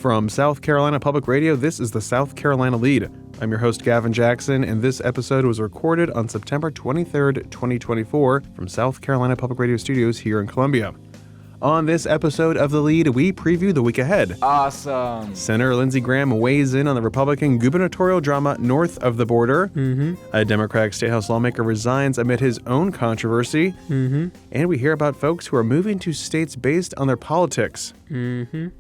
From South Carolina Public Radio, this is the South Carolina Lede. I'm your host, Gavin Jackson, and this episode was recorded on September 23rd, 2024 from South Carolina Public Radio Studios here in Columbia. On this episode of The Lede, we preview the week ahead. Awesome. Senator Lindsey Graham weighs in on the Republican gubernatorial drama north of the border. A Democratic State House lawmaker resigns amid his own controversy. And we hear about folks who are moving to states based on their politics.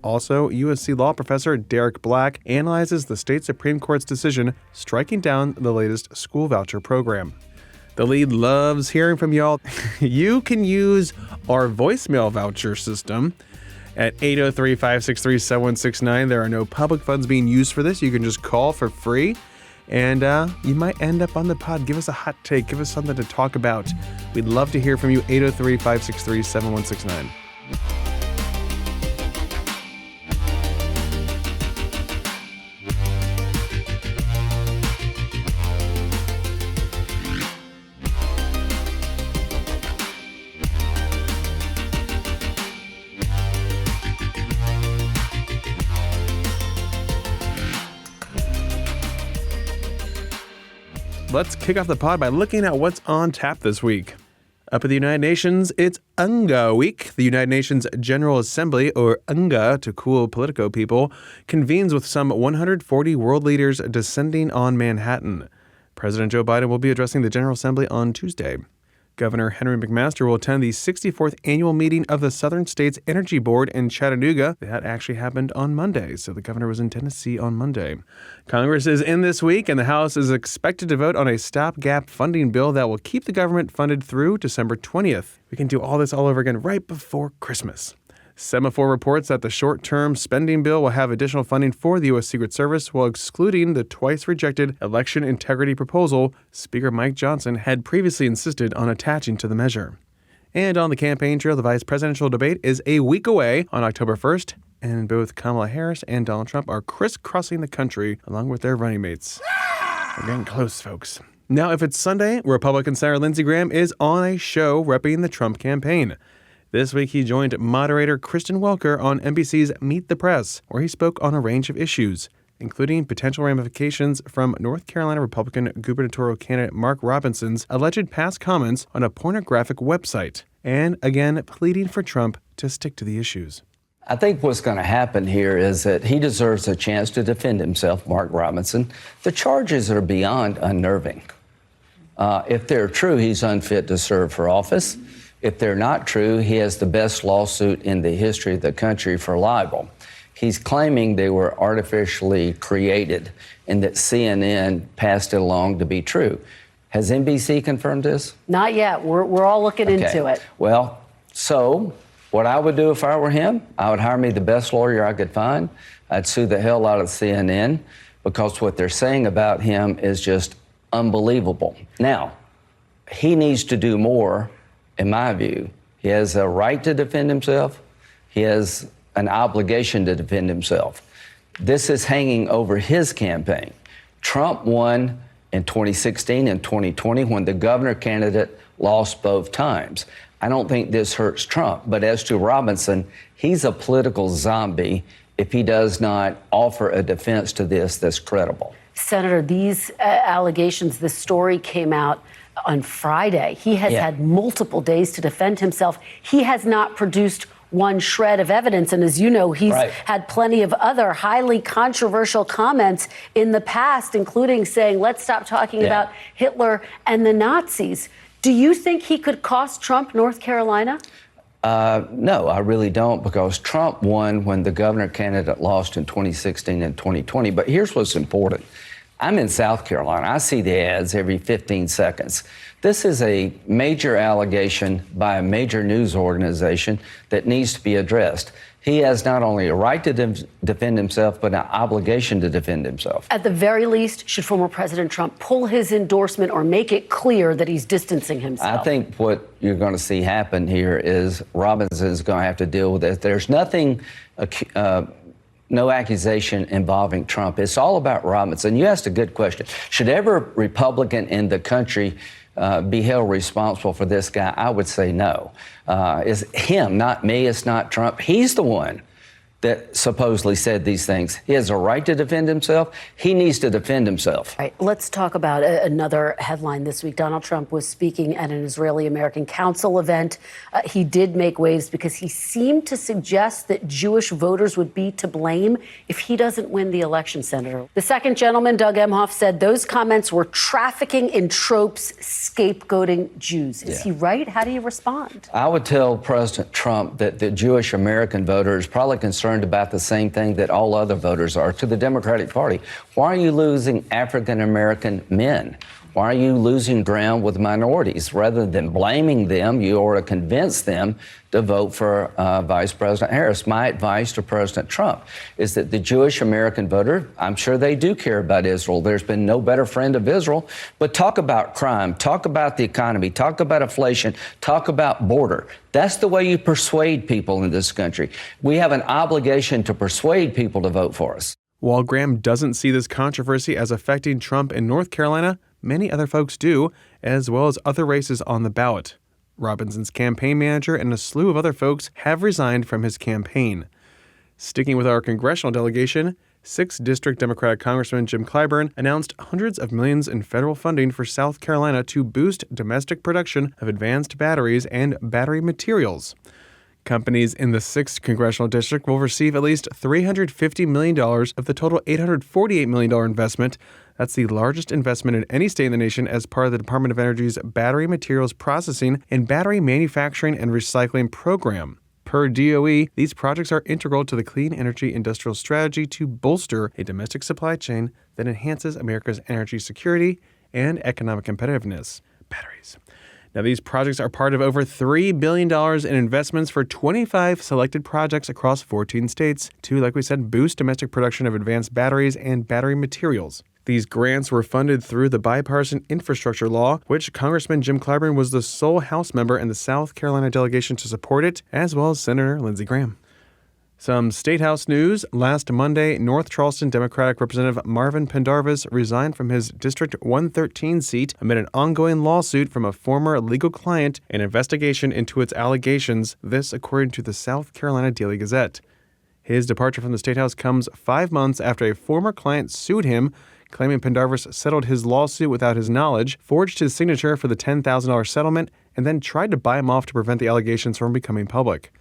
Also, USC law professor Derek Black analyzes the state Supreme Court's decision striking down the latest school voucher program. The Lede loves hearing from y'all. You can use our voicemail voucher system at 803-563-7169. There are no public funds being used for this. You can just call for free, and you might end up on the pod. Give us a hot take. Give us something to talk about. We'd love to hear from you, 803-563-7169. Let's kick off the pod by looking at what's on tap this week. Up at the United Nations, it's UNGA week. The United Nations General Assembly, or UNGA to cool Politico people, convenes with some 140 world leaders descending on Manhattan. President Joe Biden will be addressing the General Assembly on Tuesday. Governor Henry McMaster will attend the 64th annual meeting of the Southern States Energy Board in Chattanooga. That actually happened on Monday, so the governor was in Tennessee on Monday. Congress is in this week, and the House is expected to vote on a stopgap funding bill that will keep the government funded through December 20th. We can do all this all over again right before Christmas. Semaphore reports that the short-term spending bill will have additional funding for the U.S. Secret Service while excluding the twice-rejected election integrity proposal Speaker Mike Johnson had previously insisted on attaching to the measure. And on the campaign trail, the vice presidential debate is a week away on October 1st, and both Kamala Harris and Donald Trump are crisscrossing the country along with their running mates. We're getting close, folks. Now, if it's Sunday, Republican Senator Lindsey Graham is on a show repping the Trump campaign. This week, he joined moderator Kristen Welker on NBC's Meet the Press, where he spoke on a range of issues, including potential ramifications from North Carolina Republican gubernatorial candidate Mark Robinson's alleged past comments on a pornographic website, and again pleading for Trump to stick to the issues. I think what's going to happen here is that he deserves a chance to defend himself, Mark Robinson. The charges are beyond unnerving. If they're true, he's unfit to serve for office. If they're not true, he has the best lawsuit in the history of the country for libel. He's claiming they were artificially created and that CNN passed it along to be true. Has NBC confirmed this? Not yet. We're all looking into it. Well, so what I would do if I were him, I would hire me the best lawyer I could find. I'd sue the hell out of CNN because what they're saying about him is just unbelievable. Now, he needs to do more. In my view, he has a right to defend himself. He has an obligation to defend himself. This is hanging over his campaign. Trump won in 2016 and 2020 when the governor candidate lost both times. I don't think this hurts Trump. But as to Robinson, he's a political zombie if he does not offer a defense to this that's credible. Senator, these allegations, this story came out on Friday. He has had multiple days to defend himself. He has not produced one shred of evidence. And as you know, he's had plenty of other highly controversial comments in the past, including saying, let's stop talking about Hitler and the Nazis. Do you think he could cost Trump North Carolina? No, I really don't, because Trump won when the governor candidate lost in 2016 and 2020. But here's what's important. I'm in South Carolina. I see the ads every 15 seconds. This is a major allegation by a major news organization that needs to be addressed. He has not only a right to defend himself, but an obligation to defend himself. At the very least, should former President Trump pull his endorsement or make it clear that he's distancing himself? I think what you're going to see happen here is Robinson's going to have to deal with it. There's nothing, no accusation involving Trump. It's all about Robinson. You asked a good question. Should every Republican in the country be held responsible for this guy? I would say no. It's him, not me. It's not Trump. He's the one that supposedly said these things. He has a right to defend himself. He needs to defend himself. All right, let's talk about another headline this week. Donald Trump was speaking at an Israeli-American Council event. He did make waves because he seemed to suggest that Jewish voters would be to blame if he doesn't win the election, Senator. The second gentleman, Doug Emhoff, said those comments were trafficking in tropes, scapegoating Jews. Is he right? How do you respond? I would tell President Trump that the Jewish American voter is probably concerned about the same thing that all other voters are to the Democratic Party. Why are you losing African American men? Why are you losing ground with minorities? Rather than blaming them, you ought to convince them to vote for Vice President Harris. My advice to President Trump is that the Jewish American voter, I'm sure they do care about Israel. There's been no better friend of Israel. But talk about crime, talk about the economy, talk about inflation, talk about border. That's the way you persuade people in this country. We have an obligation to persuade people to vote for us. While Graham doesn't see this controversy as affecting Trump in North Carolina, many other folks do, as well as other races on the ballot. Robinson's campaign manager and a slew of other folks have resigned from his campaign. Sticking with our congressional delegation, 6th District Democratic Congressman Jim Clyburn announced hundreds of millions in federal funding for South Carolina to boost domestic production of advanced batteries and battery materials. Companies in the 6th Congressional District will receive at least $350 million of the total $848 million investment. That's the largest investment in any state in the nation as part of the Department of Energy's Battery Materials Processing and Battery Manufacturing and Recycling Program. Per DOE, these projects are integral to the clean energy industrial strategy to bolster a domestic supply chain that enhances America's energy security and economic competitiveness. Batteries. Now, these projects are part of over $3 billion in investments for 25 selected projects across 14 states to, like we said, boost domestic production of advanced batteries and battery materials. These grants were funded through the bipartisan infrastructure law, which Congressman Jim Clyburn was the sole House member in the South Carolina delegation to support it, as well as Senator Lindsey Graham. Some State House news. Last Monday, North Charleston Democratic Representative Marvin Pendarvis resigned from his District 113 seat amid an ongoing lawsuit from a former legal client and investigation into its allegations, this according to the South Carolina Daily Gazette. His departure from the State House comes 5 months after a former client sued him, claiming Pendarvis settled his lawsuit without his knowledge, forged his signature for the $10,000 settlement, and then tried to buy him off to prevent the allegations from becoming public.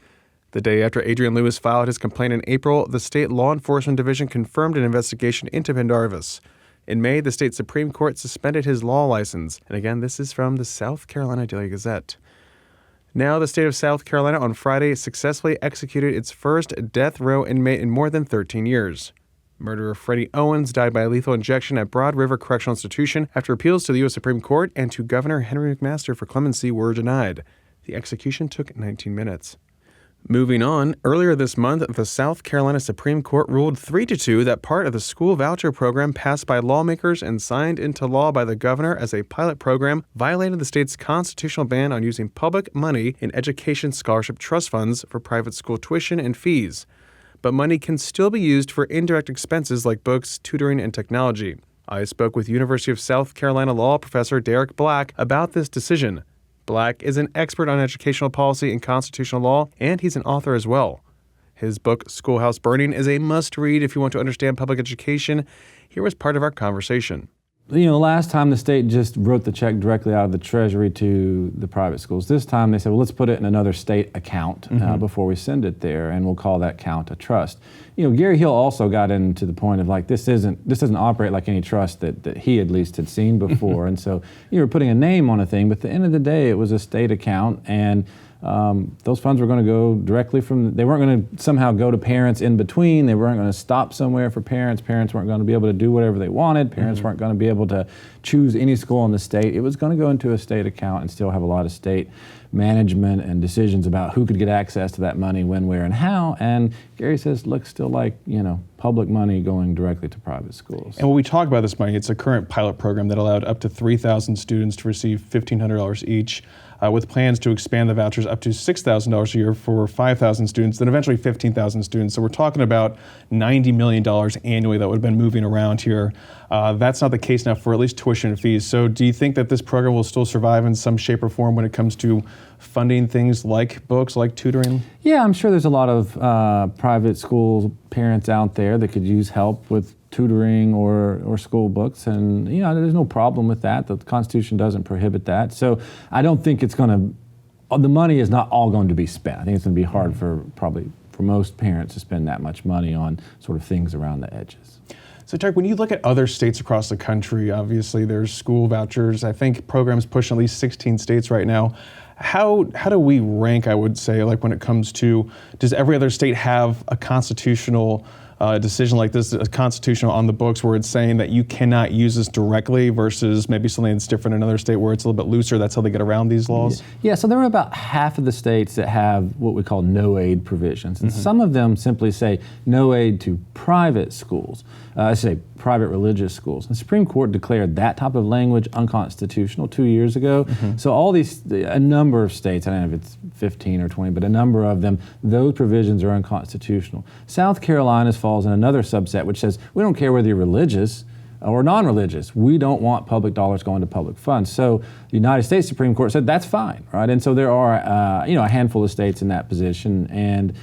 The day after Adrian Lewis filed his complaint in April, the state law enforcement division confirmed an investigation into Pendarvis. In May, the state Supreme Court suspended his law license. And again, this is from the South Carolina Daily Gazette. Now, the state of South Carolina on Friday successfully executed its first death row inmate in more than 13 years. Murderer Freddie Owens died by lethal injection at Broad River Correctional Institution after appeals to the U.S. Supreme Court and to Governor Henry McMaster for clemency were denied. The execution took 19 minutes. Moving on, earlier this month, the South Carolina Supreme Court ruled 3-2 that part of the school voucher program passed by lawmakers and signed into law by the governor as a pilot program violated the state's constitutional ban on using public money in education scholarship trust funds for private school tuition and fees. But money can still be used for indirect expenses like books, tutoring, and technology. I spoke with University of South Carolina law professor Derek Black about this decision. Black is an expert on educational policy and constitutional law, and he's an author as well. His book, Schoolhouse Burning, is a must-read if you want to understand public education. Here was part of our conversation. You know, last time the state just wrote the check directly out of the Treasury to the private schools. This time they said, well, let's put it in another state account before we send it there, and we'll call that account a trust. You know, Gary Hill also got into the point of like, this doesn't operate like any trust that he at least had seen before. And so you were putting a name on a thing, but at the end of the day, it was a state account, and those funds were going to go directly they weren't going to somehow go to parents in between. They weren't going to stop somewhere for parents. Parents weren't going to be able to do whatever they wanted. Parents weren't going to be able to choose any school in the state. It was going to go into a state account and still have a lot of state management and decisions about who could get access to that money, when, where, and how. And Gary says, looks still like, you know, public money going directly to private schools. And when we talk about this money, it's a current pilot program that allowed up to 3,000 students to receive $1,500 each, with plans to expand the vouchers up to $6,000 a year for 5,000 students, then eventually 15,000 students. So we're talking about $90 million annually that would have been moving around here. That's not the case now for at least tuition and fees. So do you think that this program will still survive in some shape or form when it comes to funding things like books, like tutoring? Yeah, I'm sure there's a lot of private school parents out there that could use help with tutoring or school books, and there's no problem with that. The Constitution doesn't prohibit that. So I don't think it's going to, the money is not all going to be spent. I think it's going to be hard for most parents to spend that much money on sort of things around the edges. So Tarek, when you look at other states across the country, obviously there's school vouchers. I think programs push at least 16 states right now. How do we rank, I would say, like when it comes to, does every other state have a constitutional decision like this, a constitutional on the books where it's saying that you cannot use this directly versus maybe something that's different in another state where it's a little bit looser, that's how they get around these laws? Yeah, so there are about half of the states that have what we call no aid provisions. And some of them simply say no aid to private schools, I say private religious schools. The Supreme Court declared that type of language unconstitutional 2 years ago. So a number of states, I don't know if it's 15 or 20, but a number of them, those provisions are unconstitutional. South Carolina's falls in another subset which says we don't care whether you're religious or non-religious. We don't want public dollars going to public funds. So the United States Supreme Court said that's fine, right? And so there are a handful of states in that position, and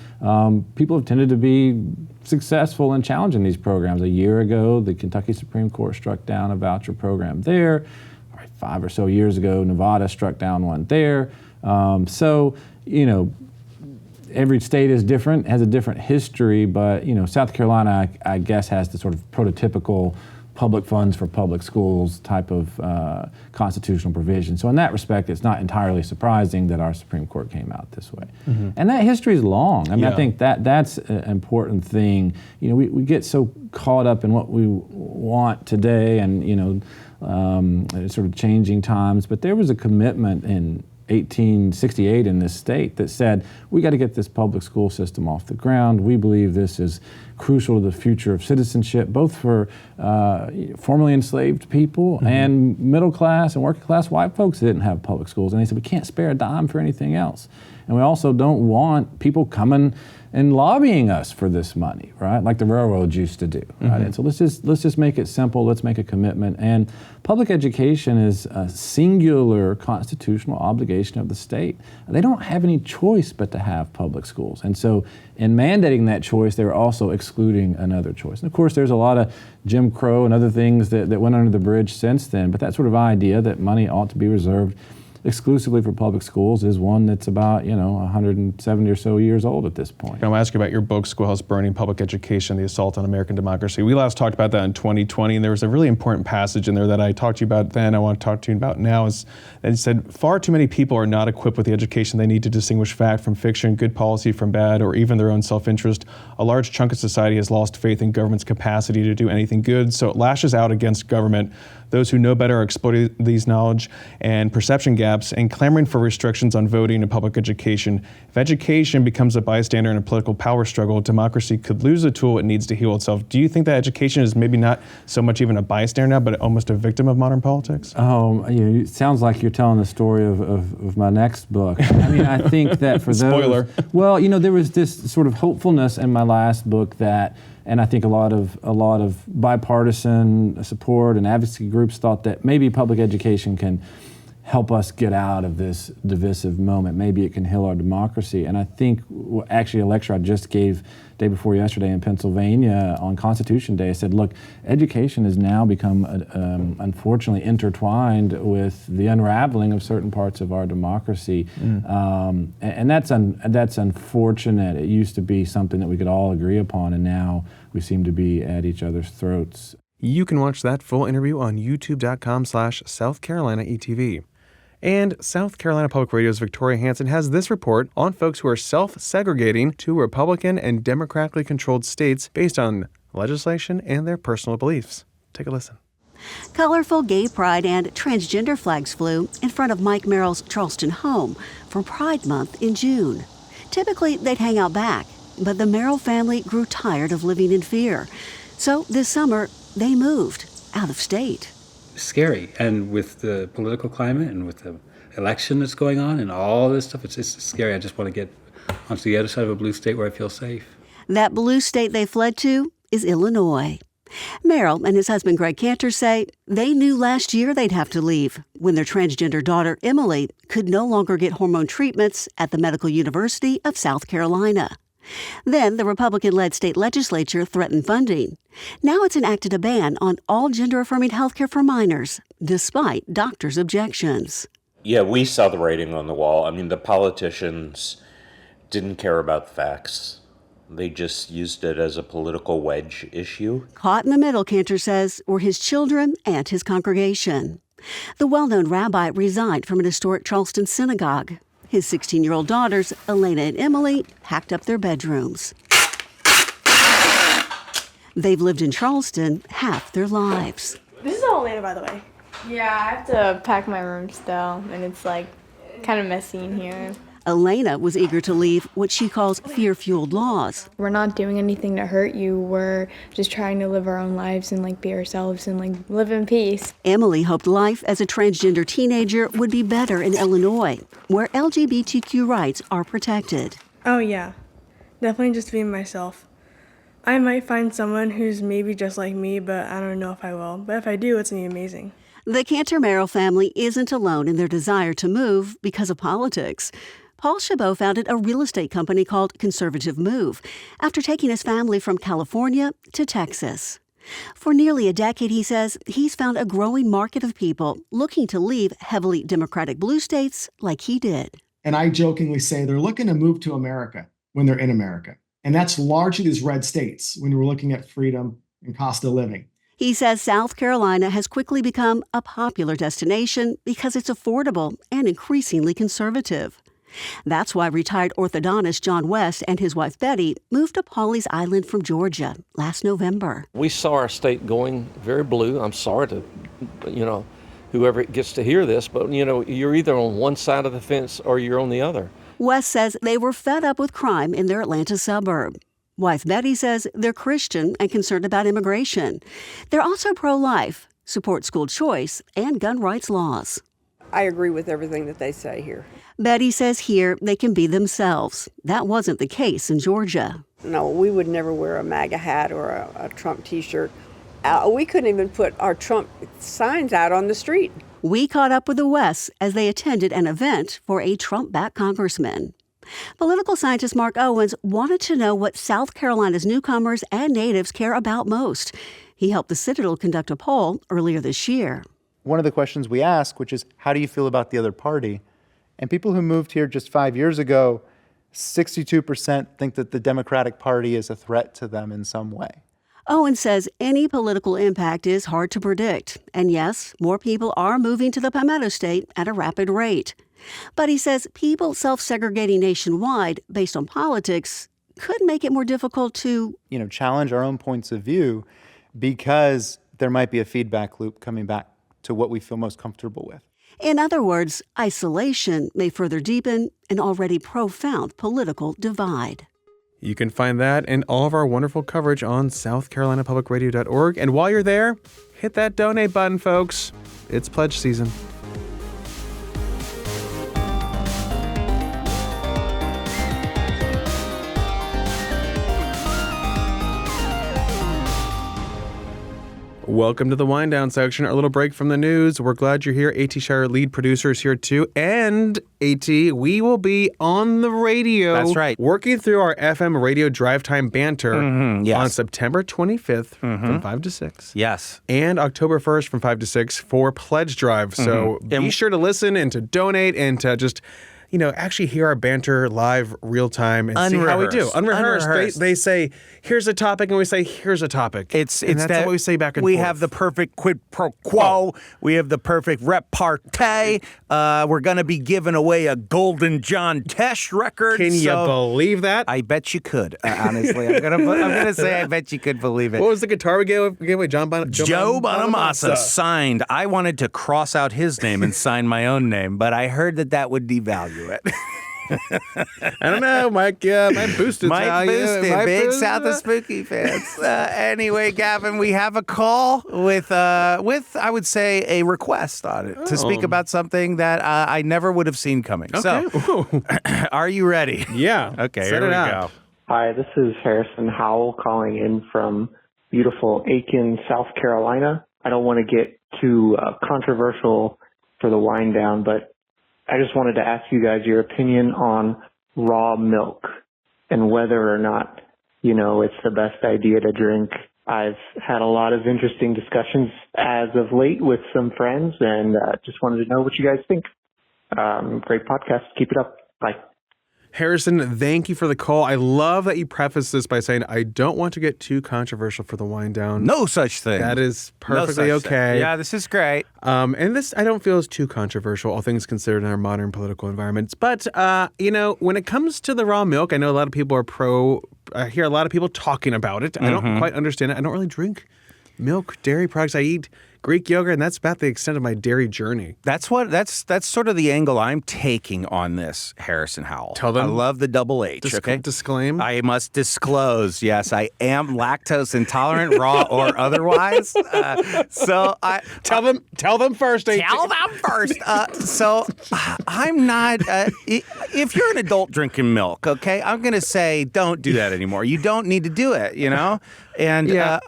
people have tended to be successful in challenging these programs. A year ago, the Kentucky Supreme Court struck down a voucher program there. 5 or so years ago, Nevada struck down one there. Every state is different, has a different history, but South Carolina, I guess, has the sort of prototypical public funds for public schools type of constitutional provision. So in that respect, it's not entirely surprising that our Supreme Court came out this way. And that history is long. I mean, I think that's an important thing. We get so caught up in what we want today and, sort of changing times, but there was a commitment in 1868 in this state that said, we got to get this public school system off the ground. We believe this is crucial to the future of citizenship, both for formerly enslaved people and middle class and working class white folks that didn't have public schools. And they said, we can't spare a dime for anything else. And we also don't want people coming and lobbying us for this money, right? Like the railroads used to do, right? And so let's just make it simple. Let's make a commitment. And public education is a singular constitutional obligation of the state. They don't have any choice but to have public schools. And so in mandating that choice, they were also excluding another choice. And of course, there's a lot of Jim Crow and other things that went under the bridge since then. But that sort of idea that money ought to be reserved exclusively for public schools is one that's about 170 or so years old at this point. I'm asking about your book, Schoolhouse Burning, Public Education, the Assault on American Democracy. We last talked about that in 2020, and there was a really important passage in there that I talked to you about then, I want to talk to you about now, is that it said, far too many people are not equipped with the education they need to distinguish fact from fiction, good policy from bad, or even their own self-interest. A large chunk of society has lost faith in government's capacity to do anything good, so it lashes out against government. Those who know better are exploiting these knowledge and perception gaps and clamoring for restrictions on voting and public education. If education becomes a bystander in a political power struggle, democracy could lose a tool it needs to heal itself. Do you think that education is maybe not so much even a bystander now, but almost a victim of modern politics? It sounds like you're telling the story of my next book. I mean, I think that for those... Spoiler. Well, there was this sort of hopefulness in my last book that, and I think a lot of bipartisan support and advocacy groups thought that maybe public education can help us get out of this divisive moment. Maybe it can heal our democracy. And I think actually a lecture I just gave day before yesterday in Pennsylvania on Constitution Day, I said, look, education has now become unfortunately intertwined with the unraveling of certain parts of our democracy. And that's unfortunate. It used to be something that we could all agree upon, and now we seem to be at each other's throats. You can watch that full interview on youtube.com/South Carolina ETV. And South Carolina Public Radio's Victoria Hansen has this report on folks who are self-segregating to Republican and Democratically controlled states based on legislation and their personal beliefs. Take a listen. Colorful gay pride and transgender flags flew in front of Mike Merrill's Charleston home for Pride Month in June. Typically, they'd hang out back, but the Merrill family grew tired of living in fear. So this summer, they moved out of state. Scary, and with the political climate and with the election that's going on and all this stuff, it's scary. I just want to get onto the other side of a blue state where I feel safe. That blue state they fled to is Illinois. Merrill and his husband Greg Cantor say they knew last year they'd have to leave when their transgender daughter Emily could no longer get hormone treatments at the Medical University of South Carolina. Then the Republican-led state legislature threatened funding. Now it's enacted a ban on all gender-affirming health care for minors, despite doctors' objections. Yeah, we saw the writing on the wall. I mean, the politicians didn't care about the facts. They just used it as a political wedge issue. Caught in the middle, Cantor says, were his children and his congregation. The well-known rabbi resigned from an historic Charleston synagogue. His 16-year-old daughters, Elena and Emily, packed up their bedrooms. They've lived in Charleston half their lives. This is all Elena, by the way. Yeah, I have to pack my room still, and it's like kind of messy in here. Elena was eager to leave what she calls fear-fueled laws. We're not doing anything to hurt you. We're just trying to live our own lives and like be ourselves and like live in peace. Emily hoped life as a transgender teenager would be better in Illinois, where LGBTQ rights are protected. Oh yeah, definitely just being myself. I might find someone who's maybe just like me, but I don't know if I will. But if I do, it's gonna be amazing. The Cantor-Merrill family isn't alone in their desire to move because of politics. Paul Chabot founded a real estate company called Conservative Move after taking his family from California to Texas. For nearly a decade, he says, he's found a growing market of people looking to leave heavily Democratic blue states like he did. And I jokingly say they're looking to move to America when they're in America. And that's largely these red states when we're looking at freedom and cost of living. He says South Carolina has quickly become a popular destination because it's affordable and increasingly conservative. That's why retired orthodontist John West and his wife Betty moved to Pawleys Island from Georgia last November. We saw our state going very blue. I'm sorry to, whoever gets to hear this, but, you're either on one side of the fence or you're on the other. West says they were fed up with crime in their Atlanta suburb. Wife Betty says they're Christian and concerned about immigration. They're also pro-life, support school choice, and gun rights laws. I agree with everything that they say here. Betty says here they can be themselves. That wasn't the case in Georgia. No, we would never wear a MAGA hat or a Trump T-shirt. We couldn't even put our Trump signs out on the street. We caught up with the Wests as they attended an event for a Trump-backed congressman. Political scientist Mark Owens wanted to know what South Carolina's newcomers and natives care about most. He helped the Citadel conduct a poll earlier this year. One of the questions we ask, which is, how do you feel about the other party? And people who moved here just 5 years ago, 62% think that the Democratic Party is a threat to them in some way. Owens says any political impact is hard to predict. And yes, more people are moving to the Palmetto State at a rapid rate. But he says people self-segregating nationwide based on politics could make it more difficult to, challenge our own points of view because there might be a feedback loop coming back to what we feel most comfortable with. In other words, isolation may further deepen an already profound political divide. You can find that and all of our wonderful coverage on southcarolinapublicradio.org. And while you're there, hit that donate button, folks. It's pledge season. Welcome to the wind down section, our little break from the news. We're glad you're here. A.T. Shire, lead producer, is here too. And A.T., we will be on the radio. That's right. Working through our FM radio drive time banter yes. on September 25th from 5 to 6. Yes. And October 1st from 5 to 6 for Pledge Drive. So be sure to listen and to donate and to just, actually hear our banter live, real time, and see how we do. Unrehearsed. They say, here's a topic, and we say, here's a topic. It's that's what we say back and we forth. We have the perfect quid pro quo. We have the perfect repartee. We're going to be giving away a Golden John Tesh record. Can you believe that? I bet you could. Honestly, I'm gonna say I bet you could believe it. What was the guitar we gave away? Joe Bonamassa signed. I wanted to cross out his name and sign my own name, but I heard that would devalue it. I don't know, Mike. Might boost it. Might boost it. Big South of Spooky fans. Anyway, Gavin, we have a call with I would say a request on it to speak about something that I never would have seen coming. Okay. So, are you ready? Yeah. Okay. Set here it we up. go. Hi, this is Harrison Howell calling in from beautiful Aiken, South Carolina. I don't want to get too controversial for the wind down, but I just wanted to ask you guys your opinion on raw milk and whether or not, it's the best idea to drink. I've had a lot of interesting discussions as of late with some friends, and just wanted to know what you guys think. Great podcast. Keep it up. Bye. Harrison, thank you for the call. I love that you preface this by saying, I don't want to get too controversial for the wind down. No such thing. That is perfectly okay. Thing. Yeah, this is great. And this, I don't feel is too controversial, all things considered in our modern political environments. But, when it comes to the raw milk, I know a lot of people are I hear a lot of people talking about it. I don't quite understand it. I don't really drink milk, dairy products. I eat Greek yogurt, and that's about the extent of my dairy journey. That's sort of the angle I'm taking on this, Harrison Howell. Tell them. I love the double H. Disclaim. I must disclose. Yes, I am lactose intolerant, raw or otherwise. So I tell them first. Tell them first. So I'm not. If you're an adult drinking milk, okay, I'm going to say don't do that anymore. You don't need to do it. And yeah.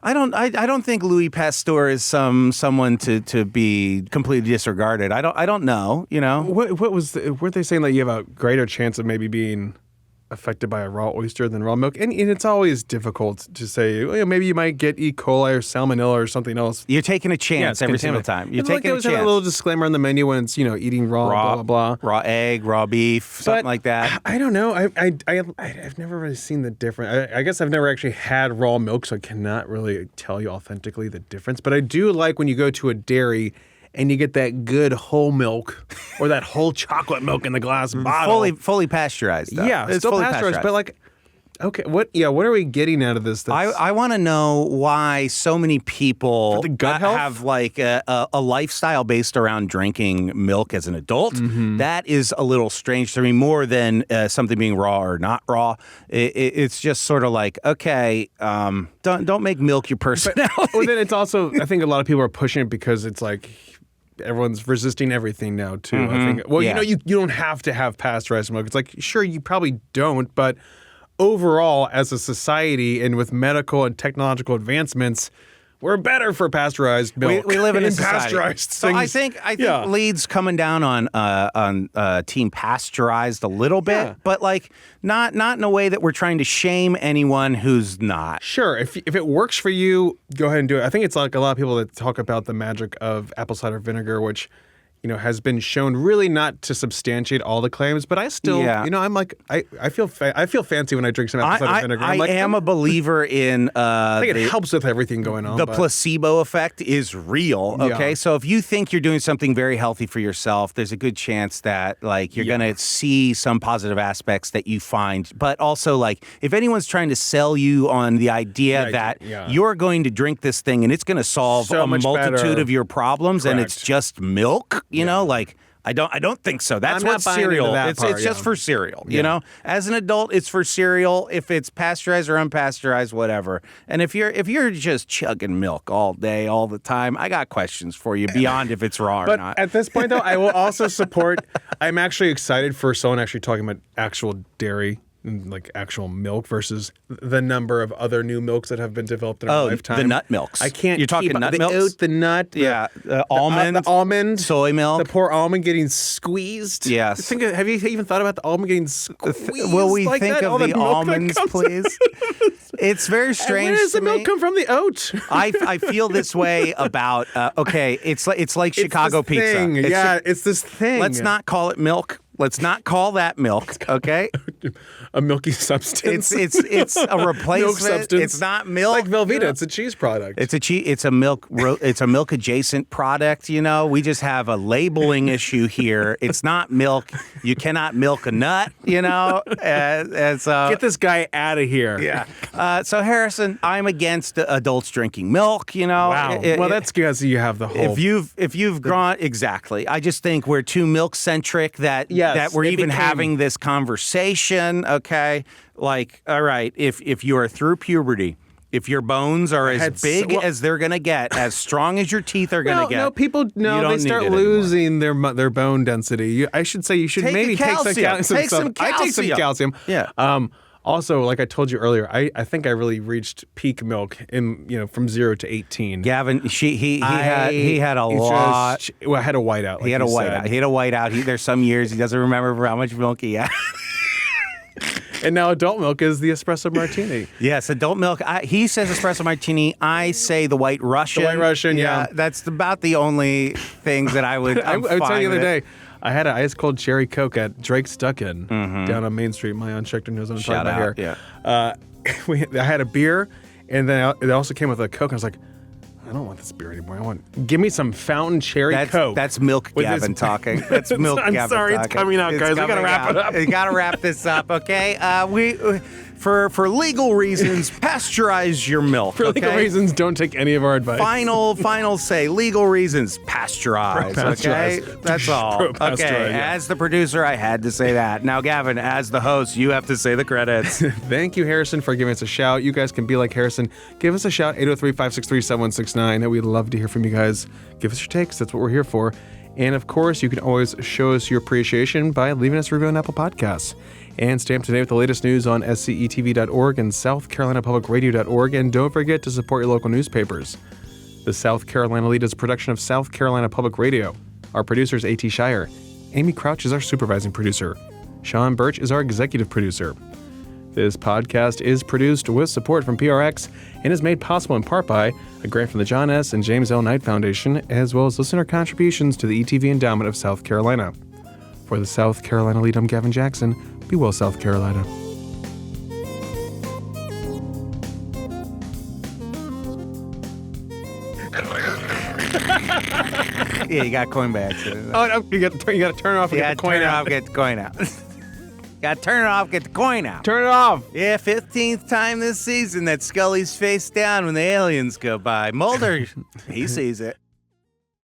I don't think Louis Pasteur is someone to be completely disregarded. I don't know. Weren't they saying that you have a greater chance of maybe being affected by a raw oyster than raw milk? And it's always difficult to say, maybe you might get E. coli or salmonella or something else. You're taking a chance every single time. You're taking a chance. There's a little disclaimer on the menu when it's, eating raw, blah, blah, blah. Raw egg, raw beef, something like that. I don't know. I've never really seen the difference. I guess I've never actually had raw milk, so I cannot really tell you authentically the difference. But I do like when you go to a dairy and you get that good whole milk or that whole chocolate milk in the glass bottle. Fully pasteurized, though. Yeah, it's still pasteurized. But okay, what are we getting out of this? I want to know why so many people for the gut health? Have a lifestyle based around drinking milk as an adult. Mm-hmm. That is a little strange to me, more than something being raw or not raw. It's just sort of like, okay, don't make milk your personality. Well, then it's also, I think a lot of people are pushing it because it's like, everyone's resisting everything now too. Mm-hmm. I think. Well, you don't have to have pasteurized milk. It's like, sure, you probably don't, but overall, as a society and with medical and technological advancements, we're better for pasteurized milk. We live in a society. Pasteurized so things. I think Lede's coming down on team pasteurized a little bit, but not in a way that we're trying to shame anyone who's not. Sure, if it works for you, go ahead and do it. I think it's like a lot of people that talk about the magic of apple cider vinegar, which has been shown really not to substantiate all the claims, but I still, I'm like, I feel fancy when I drink some apple cider vinegar. I am a believer in. I think it helps with everything going on. The placebo effect is real. Okay, so if you think you're doing something very healthy for yourself, there's a good chance that you're going to see some positive aspects that you find. But also, if anyone's trying to sell you on the idea that you're going to drink this thing and it's going to solve a multitude of your problems, and it's just milk. I don't think so. That's what cereal. It's just for cereal. As an adult, it's for cereal. If it's pasteurized or unpasteurized, whatever. And if you're just chugging milk all day, all the time, I got questions for you beyond if it's raw or not. But at this point, though, I will also support. I'm actually excited for someone actually talking about actual dairy. Like actual milk versus the number of other new milks that have been developed in our lifetime. The nut milks. I can't. You're talking nut milks? The oat, the nut. The almond. The almond. Soy milk. The poor almond getting squeezed. Yes. Have you even thought about the almond getting squeezed? Will we like think that? of the almonds, please? It's very strange. And where does the milk me. come from? The oat. I feel this way about. It's like Chicago pizza. Thing. It's this thing. Let's not call it milk. Let's not call that milk, okay? A milky substance. It's a replacement. Milk substance. It's not milk. Like Velveeta, it's a cheese product. It's a milk adjacent product. We just have a labeling issue here. It's not milk. You cannot milk a nut. Get this guy out of here. Yeah. So Harrison, I'm against adults drinking milk. Wow. Well, that's because you have the whole. If you've gone exactly, I just think we're too milk centric that we're even having this conversation. Okay, all right, if you are through puberty, if your bones are as big as they're going to get, as strong as your teeth are going to get. No, people they start losing their bone density. I should say you should maybe take some calcium. Take some calcium. I take some calcium. Yeah. Also, like I told you earlier, I think I really reached peak milk in from 0 to 18. Gavin, he had a lot. I had a whiteout. He had a whiteout. He had a whiteout. There's some years he doesn't remember how much milk he had. And now adult milk is the espresso martini. Yes, adult milk. He says espresso martini. I say the White Russian. The White Russian, yeah. That's about the only things that I would. I would tell you the other day. I had an ice cold cherry Coke at Drake's Duckin down on Main Street. My aunt Schechter knows what I'm talking about here. Yeah. I had a beer, and then it also came with a Coke. And I was like, I don't want this beer anymore. Give me some fountain cherry Coke. That's milk Gavin talking. That's milk Gavin talking. I'm sorry, it's coming out, guys. We got to wrap it up. We got to wrap this up, okay? For legal reasons, pasteurize your milk. For legal reasons, don't take any of our advice. Final say. Legal reasons, pasteurize. Okay, that's all. Okay. Yeah. As the producer, I had to say that. Now, Gavin, as the host, you have to say the credits. Thank you, Harrison, for giving us a shout. You guys can be like Harrison. Give us a shout, 803-563-7169. We'd love to hear from you guys. Give us your takes. That's what we're here for. And of course, you can always show us your appreciation by leaving us a review on Apple Podcasts. And stay up to date with the latest news on scetv.org and southcarolinapublicradio.org. And don't forget to support your local newspapers. The South Carolina Lede is a production of South Carolina Public Radio. Our producer is A.T. Shire. Amy Crouch is our supervising producer. Sean Birch is our executive producer. This podcast is produced with support from PRX and is made possible in part by a grant from the John S. and James L. Knight Foundation, as well as listener contributions to the ETV Endowment of South Carolina. For the South Carolina Lede, I'm Gavin Jackson. Be well, South Carolina. Yeah, you got coin by accident. Oh, no, you got to turn it off and get the coin out. Get the coin out. Got to turn it off, get the coin out. Turn it off. Yeah, 15th time this season that Scully's face down when the aliens go by. Mulder, he sees it.